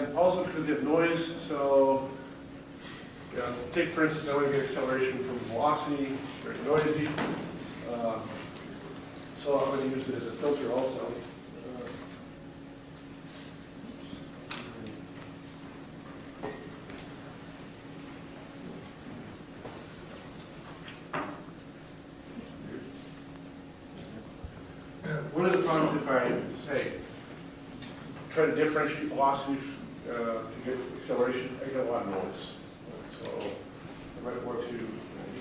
And also because they have noise, so take for instance, I want to get acceleration from velocity, very noisy. So I'm going to use it as a filter also. One of the problems if I say, try to differentiate velocity to get acceleration, I get a lot of noise. So I might want to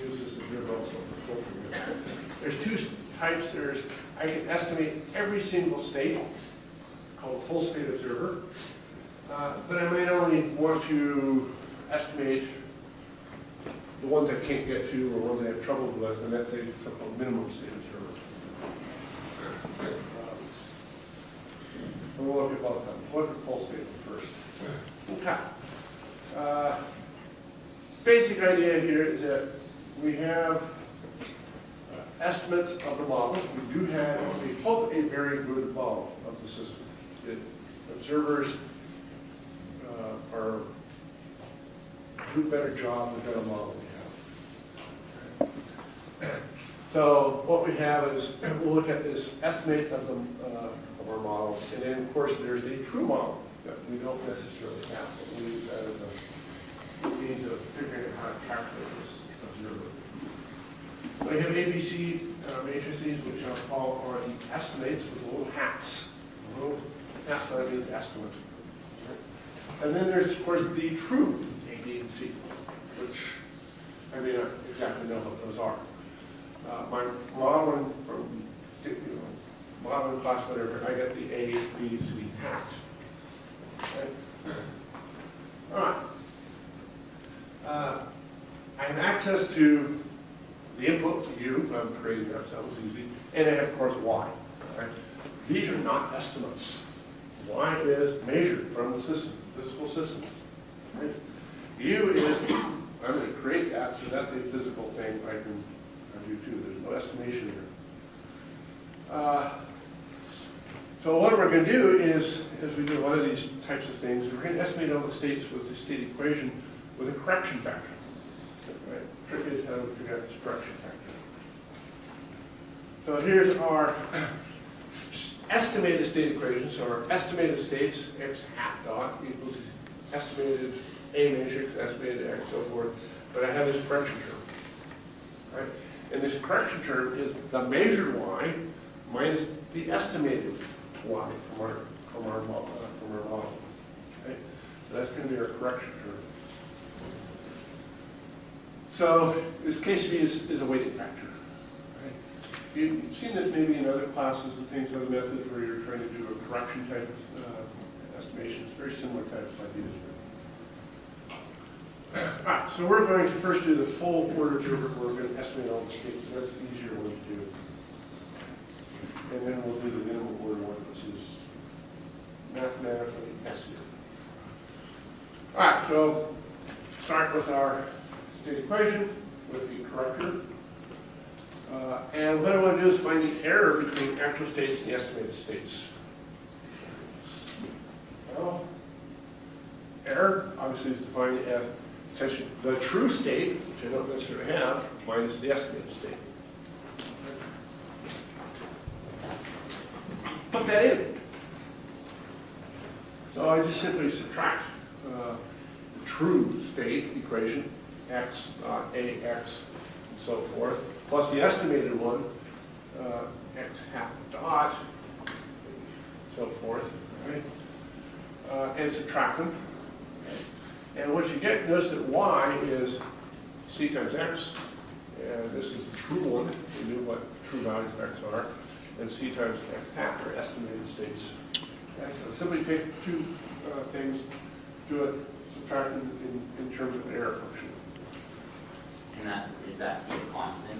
use this observer also for filtering. There's two types. I can estimate every single state, called a full state observer, but I might only want to estimate the ones I can't get to or ones I have trouble with, and that's a so-called minimum state observer. And we'll look at both of them. We'll look at full state first. Okay. Basic idea here is that we have estimates of the model. We do have, we hope, a very good model of the system. The observers do a better job, the better model we have. So what we have is, we'll look at this estimate of our model, and then of course there's the true model that we don't necessarily have, but we use that as a means of figuring out how to calculate this observer. We have ABC matrices, which I'll call are the estimates with little hats. Little hats, that means estimate. And then there's, of course, the true A, B, and C, which I may not exactly know what those are. My modeling from modeling class, whatever, I get the A, B, C hat. Okay? All right. I have access to the input to U, I'm creating that, so that was easy, and I have, of course, Y. Right? These are not estimates. Y is measured from the system, physical system. Right? U is, I'm going to create that, so that's a physical thing I can do too. There's no estimation here. So what we're going to do is, as we do a lot of these types of things, we're going to estimate all the states with the state equation with a correction factor. Right? The trick is how to figure out this correction factor. So here's our estimated state equation. So our estimated states, x hat dot equals estimated A matrix, estimated x, so forth. But I have this correction term. Right? And this correction term is the measured y minus the estimated y from our model. Okay? So that's going to be our correction term. So this KCB is a weighting factor. Right? You've seen this maybe in other classes and things, other methods where you're trying to do a correction type of estimation. It's very similar types of ideas. All right, so we're going to first do the full order observer. We're going to estimate all the states. That's the easier one to do. And then we'll do the minimum order one, which is mathematically easier. All right, so start with our state equation with the corrector. And what I want to do is find the error between actual states and the estimated states. Well, error obviously is defined as essentially the true state, which I don't necessarily have, minus the estimated state. Put that in. So I just simply subtract the true state equation, x dot ax, and so forth, plus the estimated one, x hat dot, so forth, right? And subtract them. And what you get, notice that y is c times x, and this is the true one. We knew what true values of x are, and c times x hat are estimated states. Okay, so simply take two things, do it, subtract them in terms of an error function. And is that c a constant?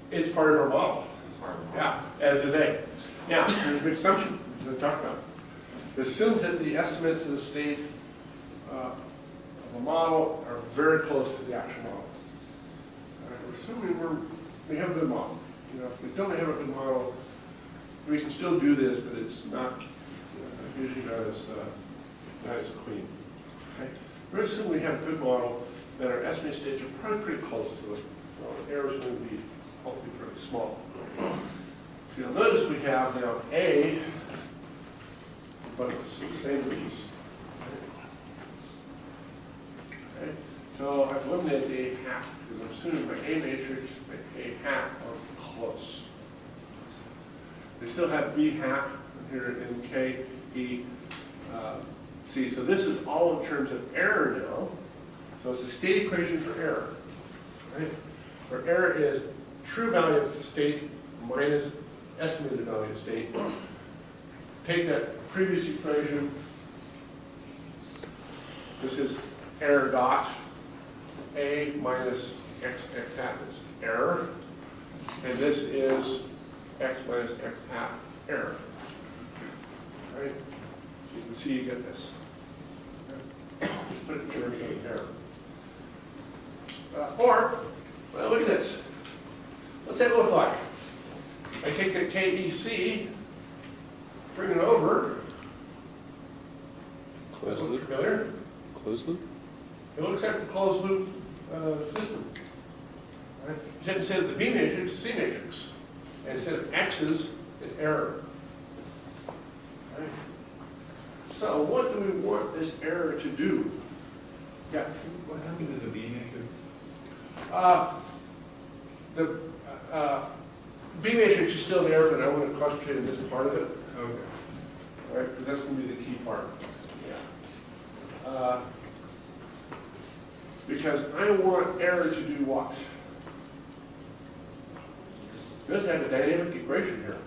It's part of our model. It's part of the model. Yeah, as is a. Now, there's a big assumption that I talked about. It assumes that the estimates of the state of the model are very close to the actual model. We're assuming we have a good model. You know, if we don't have a good model, we can still do this, but it's not usually not as Nice, clean. Okay. Let's assume we have a good model, that our estimate states are probably pretty close to it. So the error is going to be hopefully pretty small. So you'll notice we have now A, but it's the same as this. Okay. So I've eliminated A hat, because I'm assuming my A matrix and A hat are close. We still have B hat here in K, E, C. So this is all in terms of error now. So it's a state equation for error. Right? Where error is true value of state minus estimated value of state. Take that previous equation. This is error dot. A minus x hat is error. And this is x minus x hat error. All right? So you can see you get this. Just put it in terms of error. Or, well, look at this. What's that look like? I take the KEC, bring it over. Closed Look loop? familiar? Closed loop? It looks like the closed loop system. Right? Instead of the B matrix, C matrix. And instead of X's, it's error. Right? So what do we want this error to do? Yeah. What happened to the B matrix? The B matrix is still there, but I want to concentrate on this part of it. Okay. All right, because that's going to be the key part. Yeah. Because I want error to do what? This has a dynamic equation here.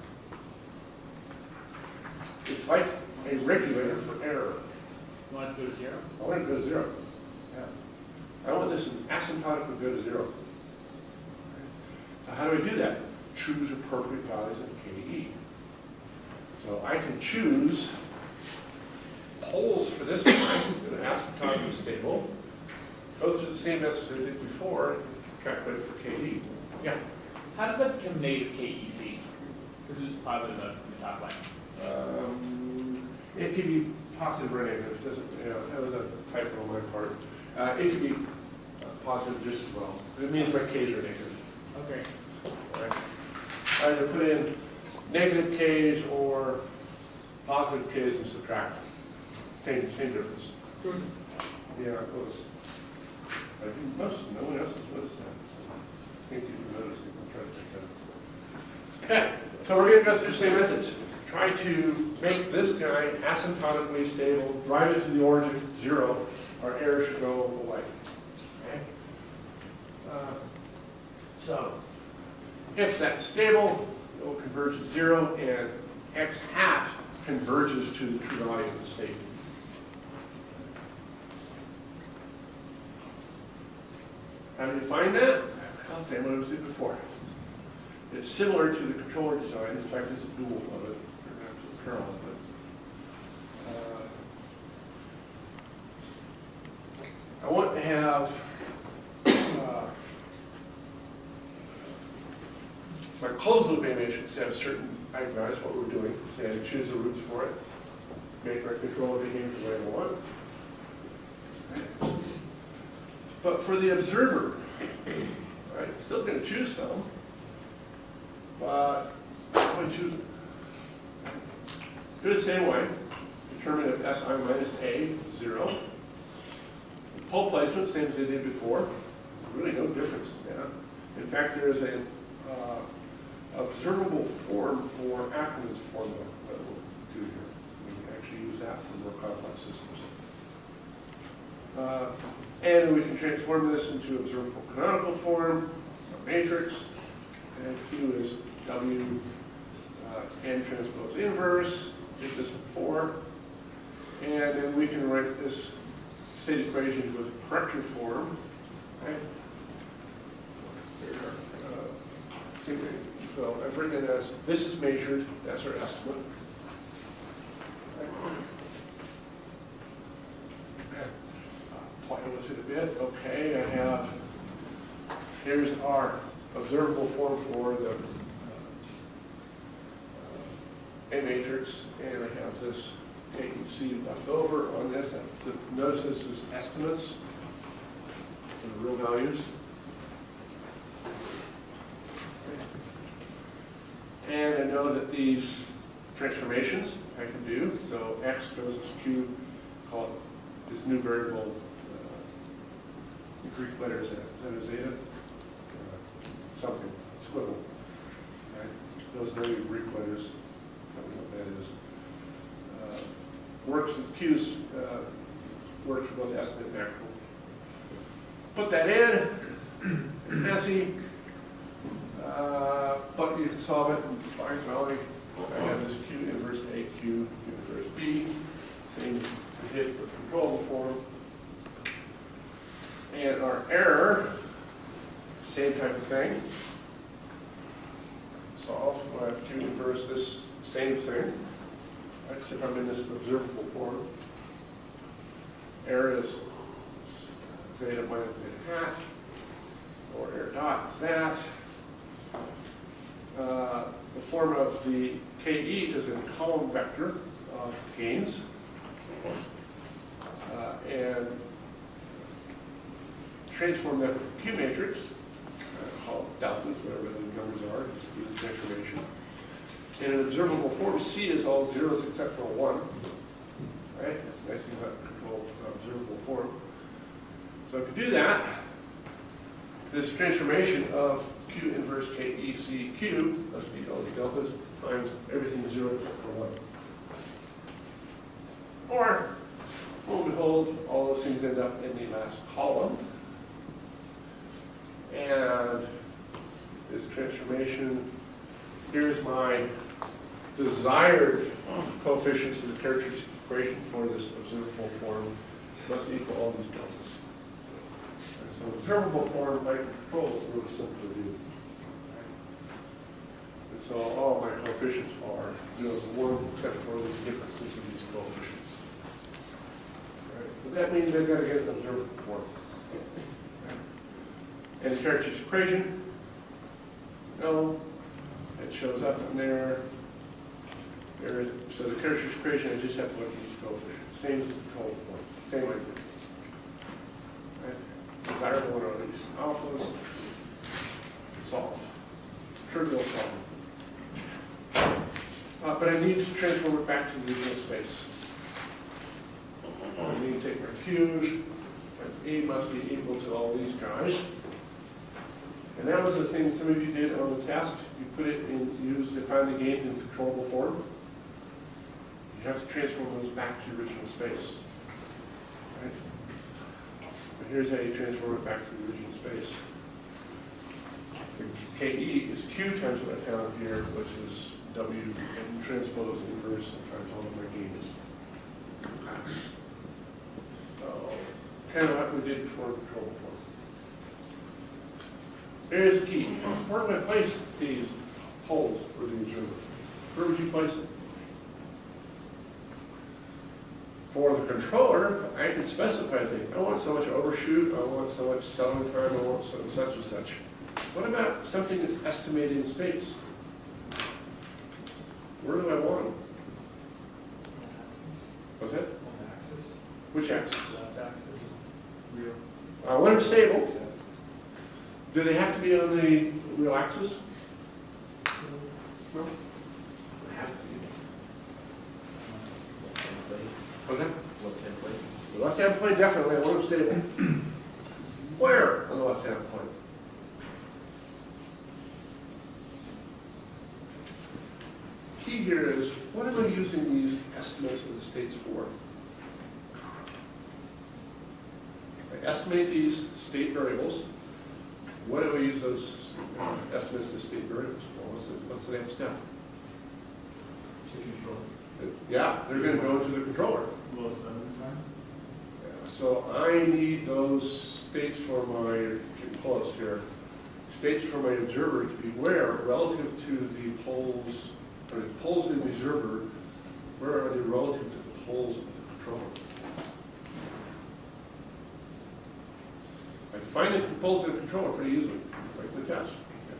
It's like a regulator for error. You want it to go to 0? I want it to go to 0. Yeah. I want this asymptotically to go to 0. So how do we do that? Choose appropriate values of KE. So I can choose poles for this one that are asymptotically stable, go through the same method I did before, and calculate it for KE. Yeah. How did that become negative KEC? Because it was positive in the top line. It can be positive or negative. It doesn't, that was a typo on my part. It can be positive just as well. It means my K's are negative. Okay. Right? Either put in negative K's or positive K's and subtract. Same difference. Yeah, it was. I didn't notice. No one else has noticed that. I think you can notice it. I'll try to fix that. Okay, so we're going to go through the same methods. Try to make this guy asymptotically stable, drive it to the origin, 0. Our error should go away. Okay? So, if that's stable, it will converge at 0, and x hat converges to the true value of the state. How do you find that? Well, same way as we did before. It's similar to the controller design. In fact, it's a dual of it, perhaps a parallel of it. I want to have my closed loop animations have certain eigenvalues, what we're doing. So I choose the roots for it, make our controller behave the way I want. But for the observer, right, still going to choose some, but I'm going to choose it. Do it the same way. Determine if Si minus A is 0. The pole placement, same as they did before. Really no difference in that. In fact, there is a observable form for Ackermann's formula that we'll do here. We can actually use that for more complex systems. And we can transform this into observable canonical form, a matrix, and Q is W n transpose inverse, did this before. And then we can write this state equation with corrector form. Right? So I've written it as, this is measured, that's our estimate. Play with it a bit. Okay, I have, here's our observable form for the A matrix, and I have this KEC left over on this. Notice this is estimates, the real values. And I know that these transformations I can do, so x goes as q, call it this new variable, Greek letters, zeta, zeta, something, squiggle, right? Those are the Greek letters, I don't know what that is. Works with q's, works for both estimate and actual. Put that in, it's messy, but you can solve it in Byers Valley. I have this q inverse A, q inverse B, same hit for controllable form. And our error, same type of thing. Solve, I have q inverse this same thing, except I'm in this observable form. Error is zeta minus zeta hat, or error dot is that. The form of the KE is a column vector of gains. And transform that with the Q matrix, call it deltas, whatever the numbers are, just do the transformation. In an observable form, C is all zeros except for 1. Right? That's the nice thing about control observable form. So if you do that, this transformation of Q inverse KECQ, must be all these deltas, times everything is 0 except for 1. Or, lo and behold, all those things end up in the last column. And this transformation, here's my desired coefficients of the characteristic equation for this observable form must equal all these deltas. So observable form by control is really simple to do. And so all my coefficients are 0 and 1 except for these differences in these coefficients. Right. But that means they've got to get an observable form. And the characteristic equation, no, it shows up in there. So the characteristic equation, I just have to look at these coefficients. Same as the control point, same idea. Right? Desirable one of these alphas, solve. Trivial problem. But I need to transform it back to the original space. I need to take my q's, my E must be equal to all these guys. And that was the thing some of you did on the test. You put it in, use to find the gains in controllable form. You have to transform those back to the original space. Right? But here's how you transform it back to the original space. The KE is Q times what I found here, which is W, and transpose inverse times all of my gains. So, kind of what we did before controllable form. Here's the key. Where do I place these holes for the observer? Where would you place it? For the controller, I can specify things. I want so much overshoot, I want so much settling time, I want such and such. What about something that's estimated in states? Where do I want them? What's that? On axis, Which axis? left axis, real. I want them stable. Do they have to be on the real axis? No. They have to be. What's that? The left-hand plane, definitely, I want them stable. Where on the left-hand plane? Key here is, what am I using these estimates of the states for? I estimate these state variables. What do I use those estimates of state variables for? What's the next step? To control. Yeah, they're going to go to the controller. Low settling time. Yeah, so I need those states for my, pull us here, states for my observer to be where relative to the poles, or the poles in the observer, where are they relative to the poles of the controller? I can find the poles of the controller pretty easily, like the test.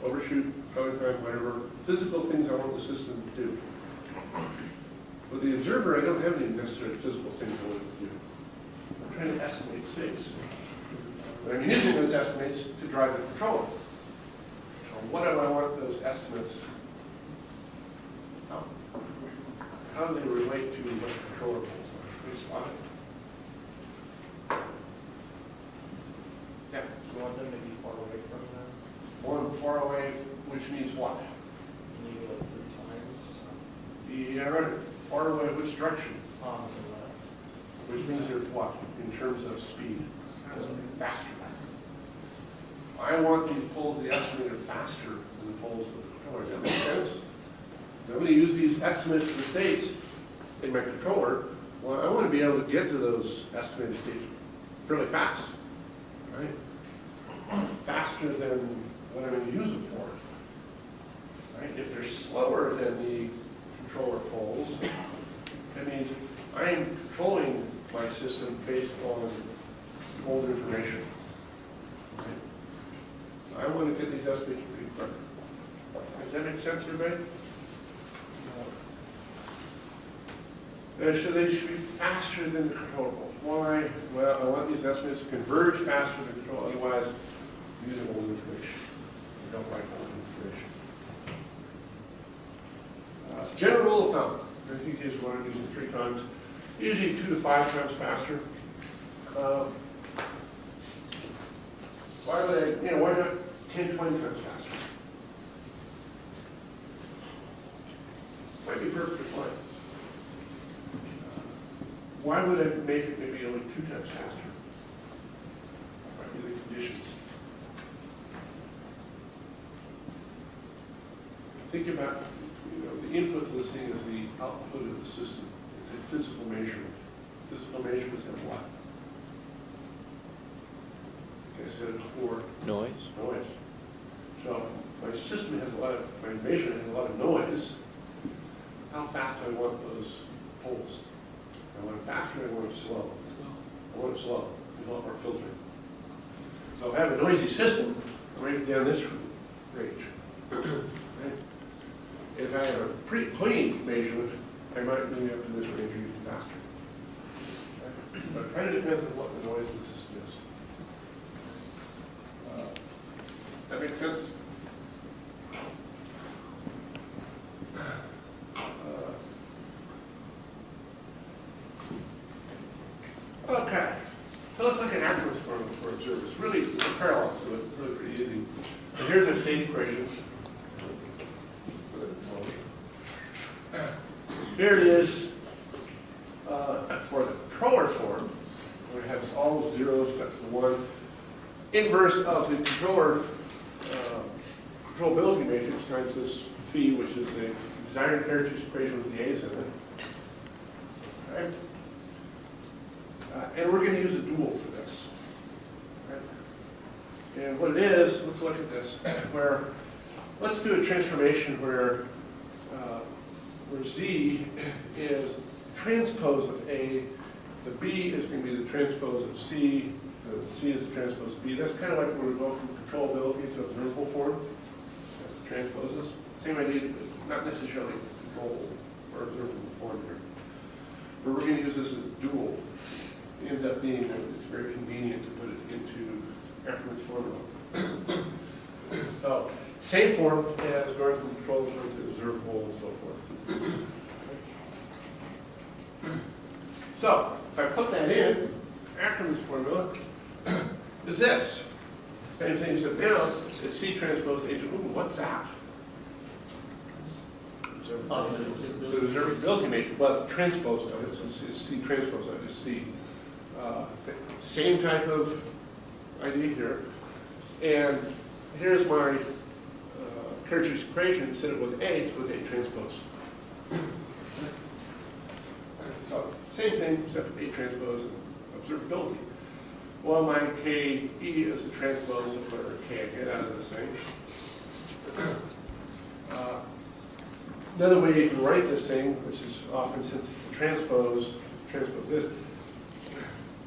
Overshoot, color time, whatever, physical things I want the system to do. With the observer, I don't have any necessary physical things I want to do. I'm trying to estimate states. But I'm using those estimates to drive the controller. So what do I want those estimates? How do they relate to what the controller poles are? Please slide. Yeah. You want them to be far away from them? One far away, which means what? Maybe like 3 times Yeah, right. Far away, which direction? on the left. Which means they're what in terms of speed? Faster. I want these poles to be estimated faster than the poles of the controller. Does that make sense? I'm going to use these estimates of the states in my controller. Well, I want to be able to get to those estimated states fairly fast, right? Faster than what I'm going to use them for. Right? If they're slower than the controller poles, that means I'm controlling my system based on old information. Right? I want to get these estimates pretty quick. Does that make sense, everybody? So they should be faster than the controller poles. Why? Well, I want these estimates to converge faster than the control, otherwise I'm using old information. I don't like old information. General rule of thumb, I think is what I'm using 3 times, usually 2 to 5 times faster. Why would why not 10, 20 times faster? Might be perfectly fine. Why would I make it maybe only 2 times faster? Might be the conditions. Think about, the input to this thing is the output of the system. It's a physical measurement. Physical measurements have what? Like I said before, Noise. noise. So my system has my measurement has a lot of noise. How fast do I want those poles? I want it faster, I want it slow. I want it slow. There's a lot more filtering. So if I have a noisy system, I'm right down this range. Right? If I have a pretty clean measurement, I might move up to this range or even faster. Right? But it kind of depends on what the noise of the system is. That makes sense? Okay, so let's look at acronyms for observers. Really, a parallel to it, really pretty easy. And here's our state equations. Here it is for the controller form. We have all zeros except for 1. Inverse of the controller controllability matrix times this phi, which is the desired characteristic equation with the a's in it. Right? And we're going to use a dual for this. Right? And what it is, let's look at this, where let's do a transformation where Z is transpose of A, the B is going to be the transpose of C, the C is the transpose of B. That's kind of like when we go from controllability to observable form. That's the transposes. Same idea, but not necessarily controllable or observable form here. But we're going to use this as a dual. It ends up being that it's very convenient to put it into Ackermann's formula. So, same form as going from controllable to observable and so forth. So, if I put that in, Ackermann's formula is this. Same thing except now, it's C transpose H. Ooh, what's that? The observability matrix, well, transpose of it, it's C transpose of it, it's C. Same type of idea here. And here's my characteristic equation. Instead of with A, it's with A transpose. So, same thing, except A transpose and observability. Well, my KE is the transpose of whatever K I get out of this thing. Another way you can write this thing, which is often since it's the transpose this,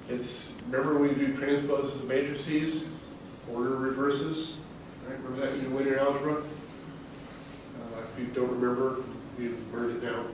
it's, remember when we do transposes of matrices, order reverses, right? Remember that in linear algebra? If you don't remember, you learned it now.